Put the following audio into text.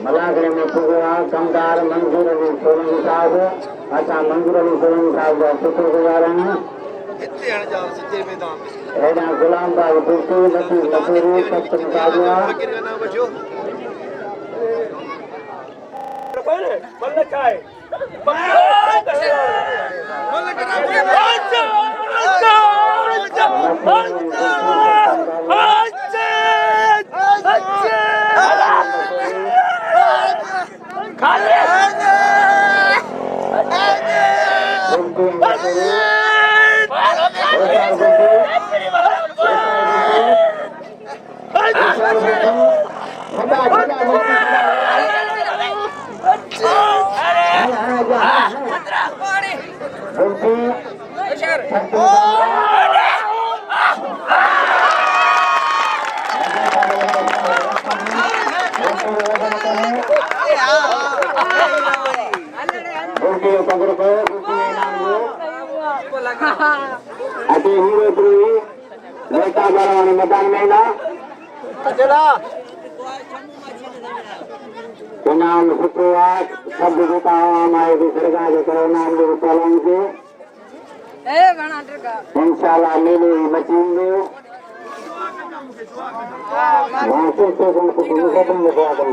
मलाखरे में पुगवा कमदार मंजूर अली सोलंकी साहब असां मंजूर अली सोलंकी साहब जा शुक्रगुज़ार आहियूं। हेॾां गुलाम बाग बुर्ती लतीफ़ मसूरी सख्त मुकाबला मैदान में ना नाम शुक्रवार सब देता हमारे सरकार जो करो नाम जो पहलवान के इंशाल्लाह मेले मचीन में वहाँ से तुमको खत्म लगा दूँ